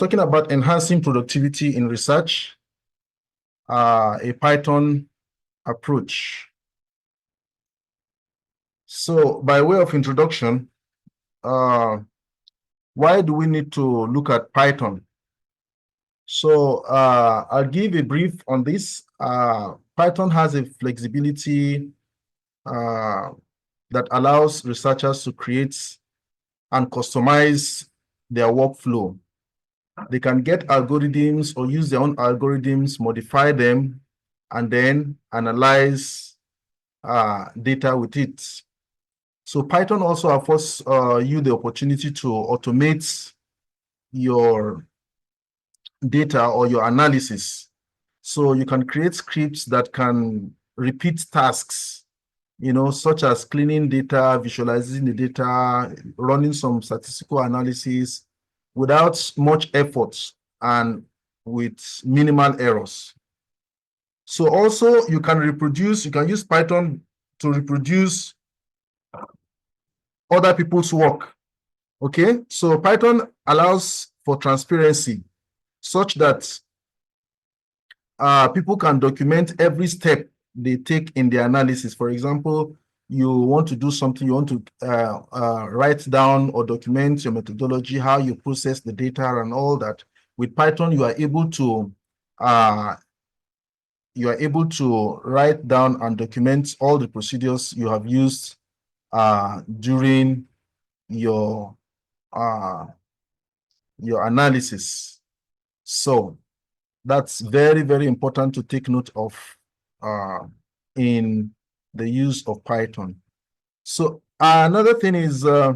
talking about enhancing productivity in research, a Python approach. So by way of introduction, why do we need to look at Python? So I'll give a brief on this. Python has a flexibility that allows researchers to create and customize their workflow. They can get algorithms or use their own algorithms, modify them, and then analyze data with it. So Python also offers you the opportunity to automate your data or your analysis. So you can create scripts that can repeat tasks, such as cleaning data, visualizing the data, running some statistical analysis without much effort and with minimal errors. So also you can use Python to reproduce other people's work. Okay, so Python allows for transparency such that people can document every step they take in the analysis. For example, you want to do something, you want to write down or document your methodology, how you process the data and all that. With Python, you are able to write down and document all the procedures you have used during your analysis. So that's very, very important to take note of in the use of Python. So another thing is that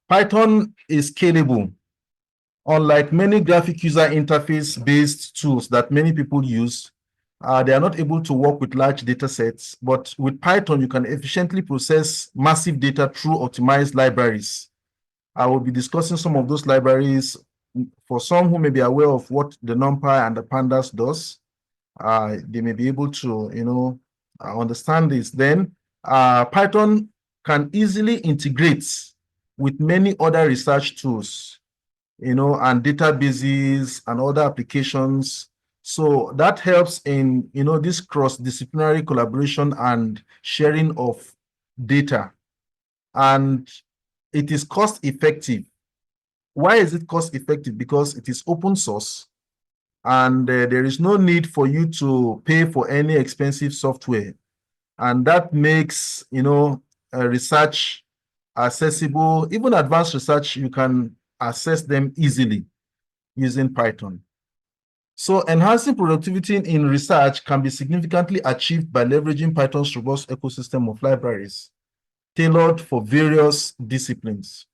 Python is scalable. Unlike many graphic user interface based tools that many people use, they are not able to work with large data sets, but with Python, you can efficiently process massive data through optimized libraries. I will be discussing some of those libraries. For some who may be aware of what the NumPy and the Pandas does, they may be able to, understand this. Then Python can easily integrate with many other research tools, and databases and other applications. So that helps in, this cross-disciplinary collaboration and sharing of data. And it is cost-effective. Why is it cost-effective? Because it is open source, and there is no need for you to pay for any expensive software. And that makes, research accessible. Even advanced research, you can access them easily using Python. So enhancing productivity in research can be significantly achieved by leveraging Python's robust ecosystem of libraries tailored for various disciplines.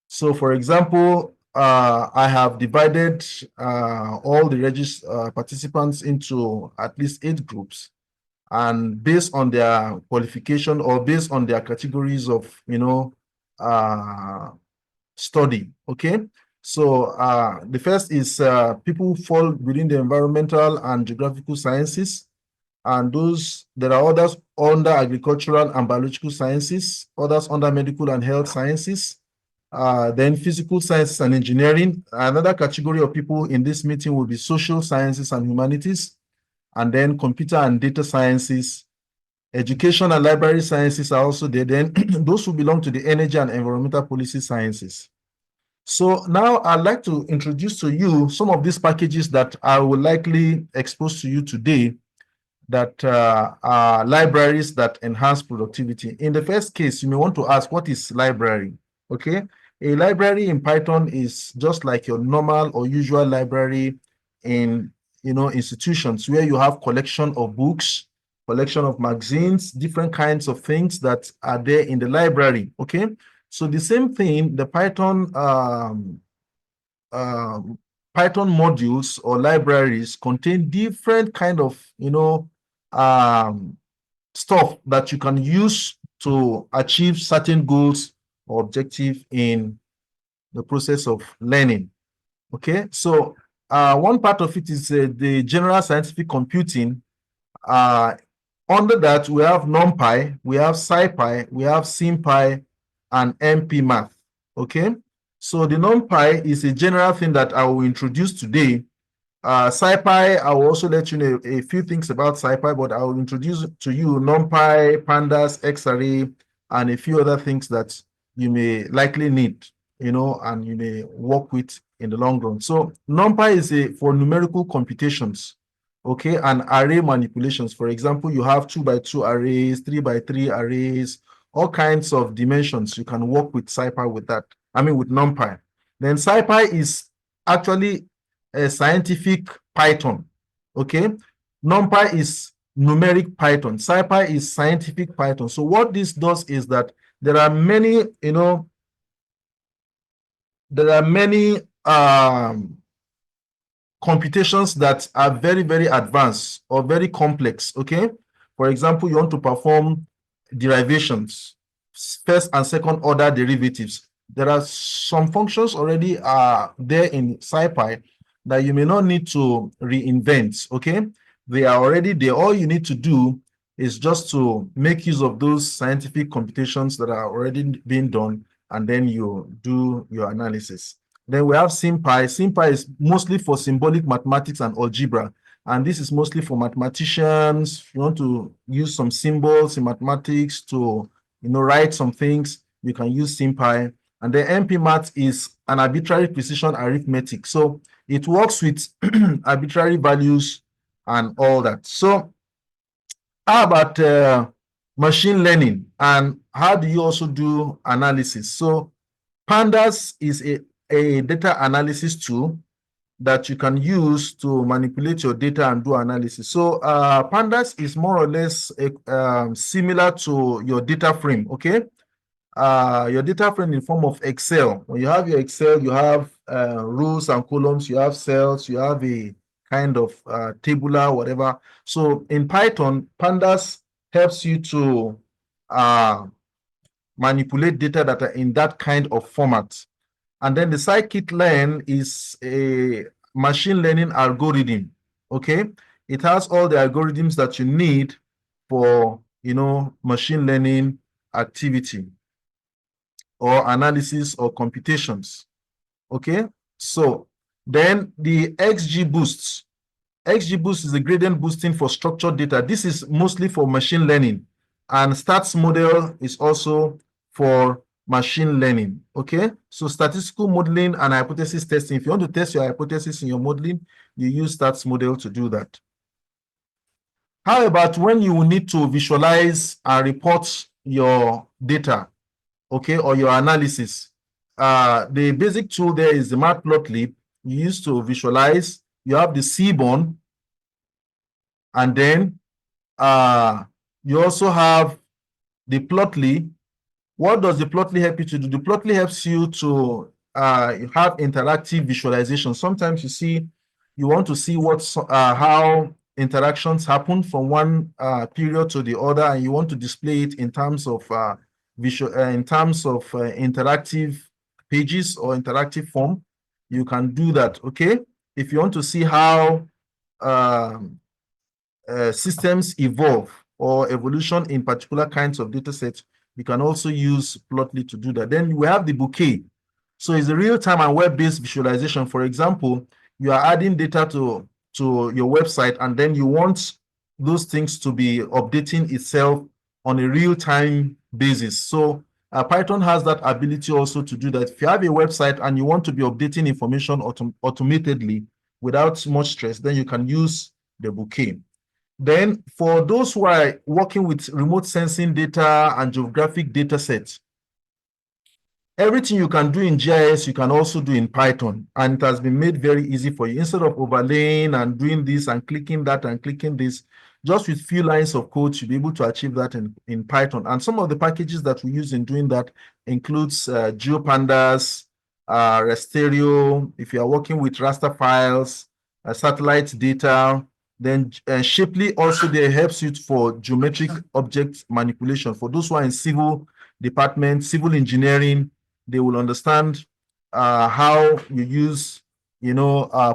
So for example, I have divided all the participants into at least 8 groups, and based on their qualification or based on their categories of, study, okay? So the first is people who fall within the environmental and geographical sciences, and there are others under agricultural and biological sciences, others under medical and health sciences, then physical sciences and engineering. Another category of people in this meeting will be social sciences and humanities, and then computer and data sciences. Education and library sciences are also there. Then those who belong to the energy and environmental policy sciences. So now I'd like to introduce to you some of these packages that I will likely expose to you today that are libraries that enhance productivity. In the first case, you may want to ask, what is library? Okay, a library in Python is just like your normal or usual library in institutions where you have collection of books, collection of magazines, different kinds of things that are there in the library. Okay, so the same thing, the Python modules or libraries contain different kind of stuff that you can use to achieve certain goals or objective in the process of learning. Okay, so one part of it is the general scientific computing. Under that, we have NumPy, we have SciPy, we have SymPy, and MP Math. Okay, So the NumPy is a general thing that I will introduce today. SciPy, I will also let you know a few things about SciPy, but I will introduce to you NumPy, Pandas, XArray, and a few other things that you may likely need, and you may work with in the long run. So NumPy is for numerical computations, okay, and array manipulations. For example, you have 2x2 arrays, 3x3 arrays, all kinds of dimensions. You can work with SciPy with that. With NumPy. Then SciPy is actually a scientific Python, okay? NumPy is numeric Python. SciPy is scientific Python. So what this does is that there are many, computations that are very, very advanced or very complex, okay? For example, you want to perform derivations, first and second order derivatives. There are some functions already there in SciPy that you may not need to reinvent, okay? They are already there. All you need to do is just to make use of those scientific computations that are already being done, and then you do your analysis. Then we have SymPy. SymPy is mostly for symbolic mathematics and algebra. And this is mostly for mathematicians. If you want to use some symbols in mathematics to write some things, you can use SymPy. And the NPMath is an arbitrary precision arithmetic. So it works with arbitrary values and all that. So how about machine learning, and how do you also do analysis? So Pandas is a data analysis tool that you can use to manipulate your data and do analysis. So Pandas is more or less similar to your data frame, okay? Your data frame in form of Excel. When you have your Excel, you have rows and columns, you have cells, you have a kind of tabular, whatever. So in Python, Pandas helps you to manipulate data that are in that kind of format. And then the scikit-learn is a machine learning algorithm, okay? It has all the algorithms that you need for, machine learning activity or analysis or computations, okay? So then the XGBoost. XGBoost is a gradient boosting for structured data. This is mostly for machine learning. And stats model is also for machine learning, okay? So statistical modeling and hypothesis testing. If you want to test your hypothesis in your modeling, you use stats model to do that. How about when you need to visualize and report your data, okay, or your analysis? The basic tool there is the Matplotlib. You use to visualize. You have the Seaborn, and then you also have the Plotly. What does the Plotly help you to do? The Plotly helps you to have interactive visualization. Sometimes you want to see how interactions happen from one period to the other, and you want to display it in terms of interactive pages or interactive form. You can do that, okay? If you want to see how systems evolve or evolution in particular kinds of data sets, you can also use Plotly to do that. Then we have the Bouquet. So it's a real-time and web-based visualization. For example, you are adding data to your website, and then you want those things to be updating itself on a real-time basis. So Python has that ability also to do that. If you have a website and you want to be updating information automatedly without much stress, then you can use the Bouquet. Then for those who are working with remote sensing data and geographic data sets, everything you can do in GIS, you can also do in Python. And it has been made very easy for you. Instead of overlaying and doing this and clicking that and clicking this, just with few lines of code, you'll be able to achieve that in Python. And some of the packages that we use in doing that includes GeoPandas, Rasterio. If you are working with raster files, satellite data, then Shapely also there helps you for geometric object manipulation. For those who are in civil department, civil engineering, they will understand how you use,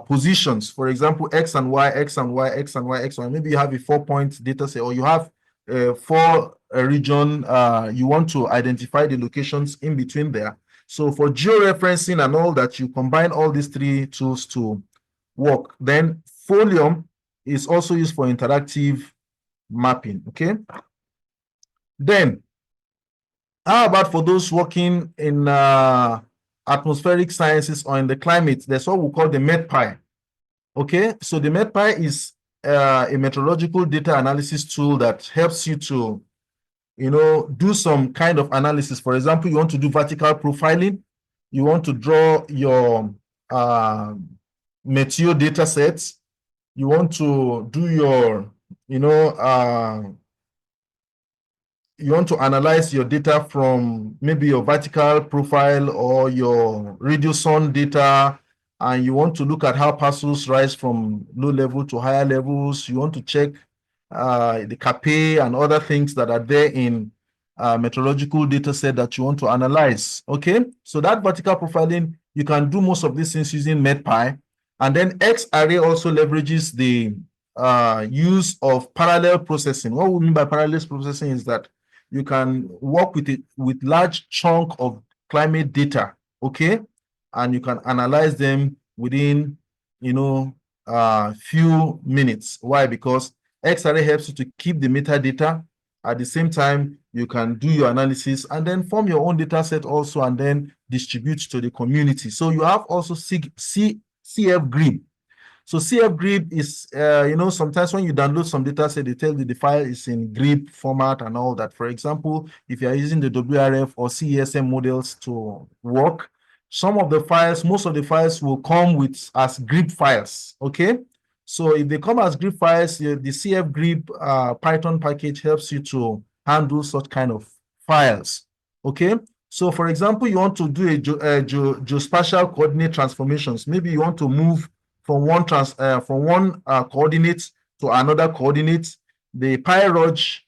positions. For example, X and Y, X and Y, X and Y, X and Y. Maybe you have a 4-point data set, or you have four region. You want to identify the locations in between there. So for georeferencing and all that, you combine all these three tools to work. Then Folium is also used for interactive mapping. Okay. Then how about for those working in atmospheric sciences or in the climate? There's what we call the MetPy. Okay, so the MetPy is a meteorological data analysis tool that helps you to, do some kind of analysis. For example, you want to do vertical profiling, you want to draw your meteor data sets, you want to do your, you want to analyze your data from maybe your vertical profile or your radiosonde data, and you want to look at how parcels rise from low level to higher levels. You want to check the Kappa and other things that are there in meteorological data set that you want to analyze. Okay, so that vertical profiling, you can do most of these things using MetPy. And then X-Array also leverages the use of parallel processing. What we mean by parallel processing is that you can work with it with large chunk of climate data, okay, and you can analyze them within, few minutes. Why? Because X-Array helps you to keep the metadata. At the same time, you can do your analysis and then form your own data set also, and then distribute to the community. So you have also CF Grid. So CF Grid is, sometimes when you download some data set, they tell you the file is in GRIB format and all that. For example, if you are using the WRF or CESM models to work, some of the files, most of the files will come with as GRIB files, okay? So if they come as GRIB files, the CF Grid Python package helps you to handle such kind of files, okay? So for example, you want to do a geospatial coordinate transformations. Maybe you want to move from one coordinate to another coordinate. The PyProj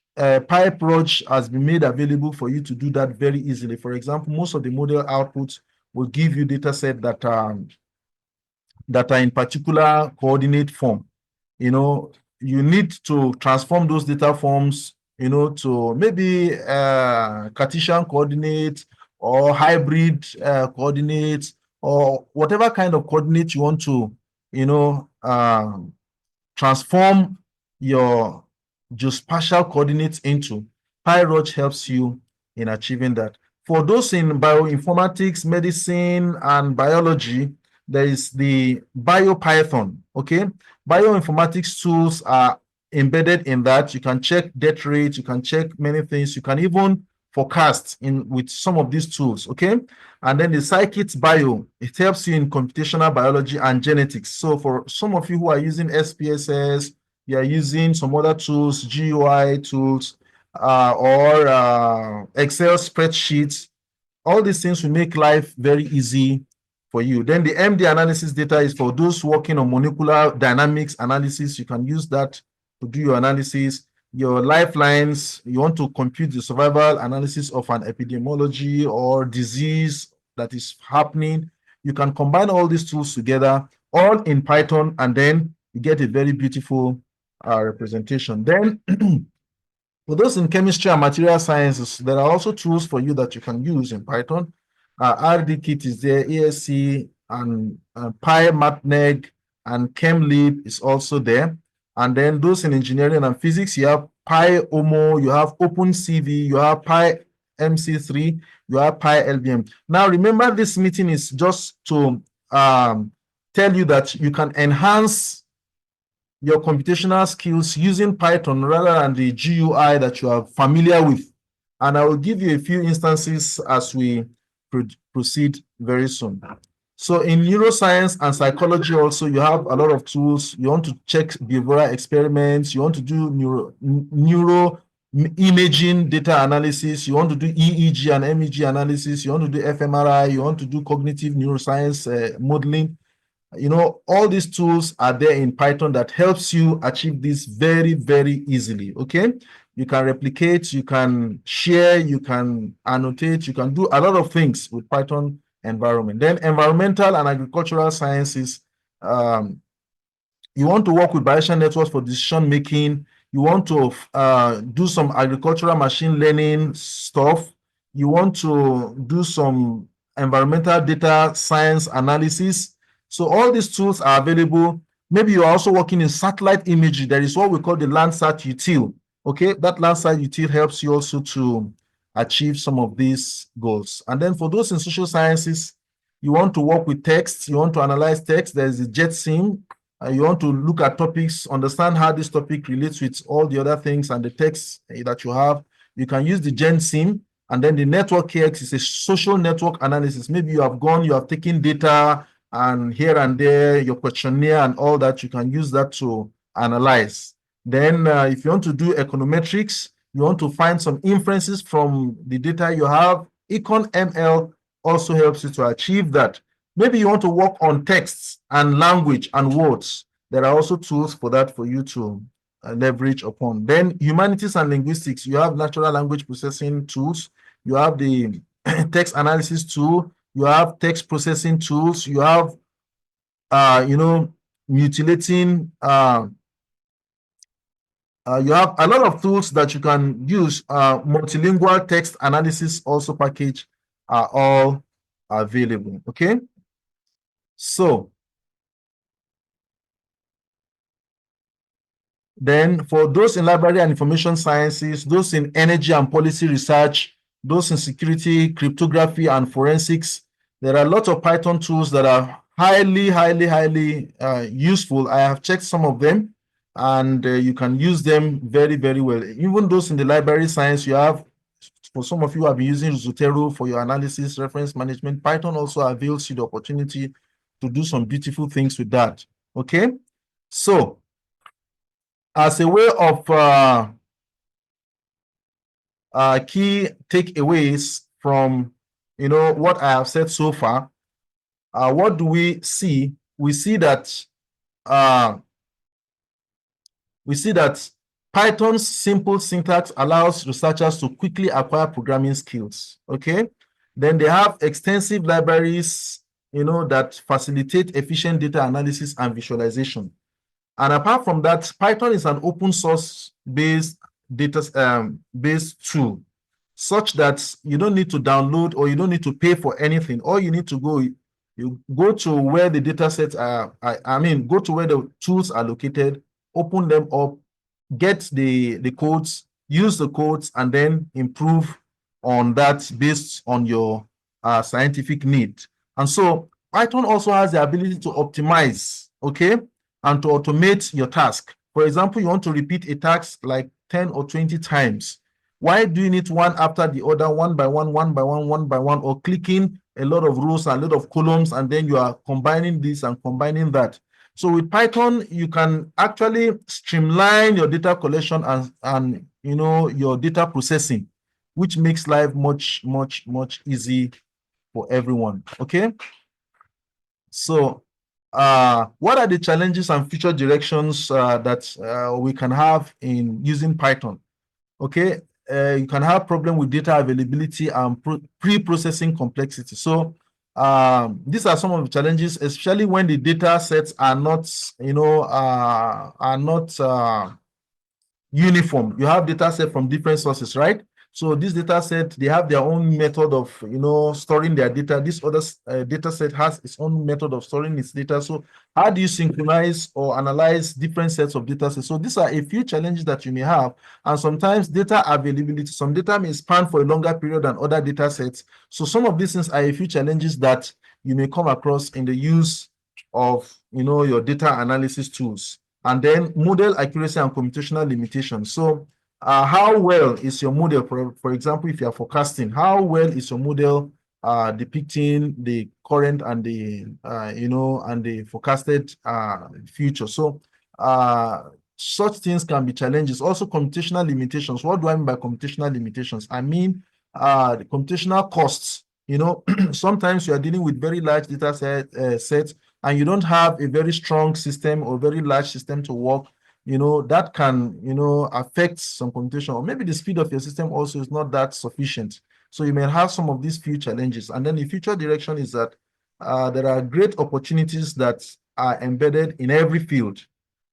has been made available for you to do that very easily. For example, most of the model outputs will give you data set that are in particular coordinate form. You need to transform those data forms, to maybe Cartesian coordinates or hybrid coordinates, or whatever kind of coordinate you want to, transform your geospatial coordinates into. PyRoach helps you in achieving that. For those in bioinformatics, medicine, and biology, there is the BioPython, okay? Bioinformatics tools are embedded in that. You can check death rate, you can check many things, you can even forecast with some of these tools, okay? And then the Scikit Bio, it helps you in computational biology and genetics. So for some of you who are using SPSS, you are using some other tools, GUI tools, or Excel spreadsheets, all these things will make life very easy for you. Then the MD analysis data is for those working on molecular dynamics analysis. You can use that to do your analysis. Your lifelines, you want to compute the survival analysis of an epidemiology or disease that is happening. You can combine all these tools together, all in Python, and then you get a very beautiful representation. Then for those in chemistry and material sciences, there are also tools for you that you can use in Python. RDKit is there, ASC, and PyMathNeg and ChemLib is also there. And then those in engineering and physics, you have PyOmo, you have OpenCV, you have PyMC3, you have PyLBM. Now, remember, this meeting is just to tell you that you can enhance your computational skills using Python rather than the GUI that you are familiar with. And I will give you a few instances as we proceed very soon. So in neuroscience and psychology also, you have a lot of tools. You want to check behavioral experiments. You want to do neuro imaging data analysis. You want to do EEG and MEG analysis. You want to do fMRI. You want to do cognitive neuroscience modeling. All these tools are there in Python that helps you achieve this very, very easily, okay? You can replicate, you can share, you can annotate, you can do a lot of things with Python environment. Then environmental and agricultural sciences, you want to work with Bayesian networks for decision making. You want to do some agricultural machine learning stuff. You want to do some environmental data science analysis. So all these tools are available. Maybe you're also working in satellite imagery. There is what we call the Landsat util. Okay, that Landsat util helps you also to achieve some of these goals. And then for those in social sciences, you want to work with text, you want to analyze text, there's the JetSim. You want to look at topics, understand how this topic relates with all the other things and the text that you have. You can use the GenSim. And then the network KX is a social network analysis. Maybe you have taken data and here and there, your questionnaire and all that, you can use that to analyze. Then if you want to do econometrics, you want to find some inferences from the data you have, Econ ML also helps you to achieve that. Maybe you want to work on texts and language and words. There are also tools for that for you to leverage upon. Then humanities and linguistics, you have natural language processing tools, you have the text analysis tool, you have text processing tools, you have mutilating you have a lot of tools that you can use. Multilingual text analysis also package are all available. Okay. So then for those in library and information sciences, those in energy and policy research, those in security, cryptography, and forensics, there are a lot of Python tools that are highly useful. I have checked some of them, and you can use them very, very well. Even those in the library science, you have, for some of you who have been using Zotero for your analysis, reference management, Python also avails you the opportunity to do some beautiful things with that. Okay, so as a way of key takeaways from what I have said so far, what do we see? We see that Python's simple syntax allows researchers to quickly acquire programming skills. Okay, then they have extensive libraries, that facilitate efficient data analysis and visualization. And apart from that, Python is an open source based based tool, such that you don't need to download or you don't need to pay for anything. All you need to you go to where the data sets are, go to where the tools are located, open them up, get the codes, use the codes, and then improve on that based on your scientific need. And so Python also has the ability to optimize, okay, and to automate your task. For example, you want to repeat a task like 10 or 20 times. Why do you need one after the other, one by one, or clicking a lot of rows and a lot of columns, and then you are combining this and combining that? So with Python, you can actually streamline your data collection and your data processing, which makes life much easy for everyone. Okay. So what are the challenges and future directions that we can have in using Python? Okay, you can have problem with data availability and pre-processing complexity. So these are some of the challenges, especially when the data sets are not, uniform. You have data set from different sources, right? So this data set, they have their own method of, storing their data. This other data set has its own method of storing its data. So how do you synchronize or analyze different sets of data sets? So these are a few challenges that you may have. And sometimes data availability, some data may span for a longer period than other data sets. So some of these things are a few challenges that you may come across in the use of, your data analysis tools. And then model accuracy and computational limitations. So how well is your model, for example, if you are forecasting, how well is your model depicting the current and the, and the forecasted future? So such things can be challenges. Also computational limitations. What do I mean by computational limitations? I mean the computational costs. Sometimes you are dealing with very large data sets, and you don't have a very strong system or very large system to work, that can, affect some computation, or maybe the speed of your system also is not that sufficient. So you may have some of these few challenges. And then the future direction is that there are great opportunities that are embedded in every field.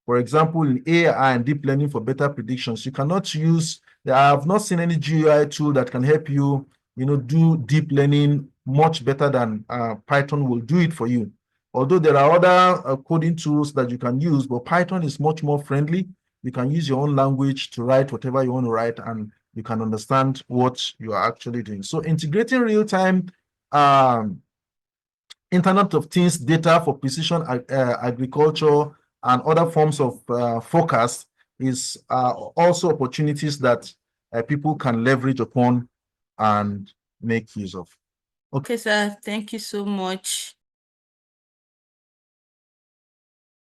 For example, in AI and deep learning for better predictions, you cannot use, I have not seen any GUI tool that can help you, do deep learning much better than Python will do it for you. Although there are other coding tools that you can use, but Python is much more friendly. You can use your own language to write whatever you want to write, and you can understand what you are actually doing. So integrating real-time Internet of Things data for precision agriculture and other forms of forecast is also opportunities that people can leverage upon and make use of. Okay, sir. Thank you so much.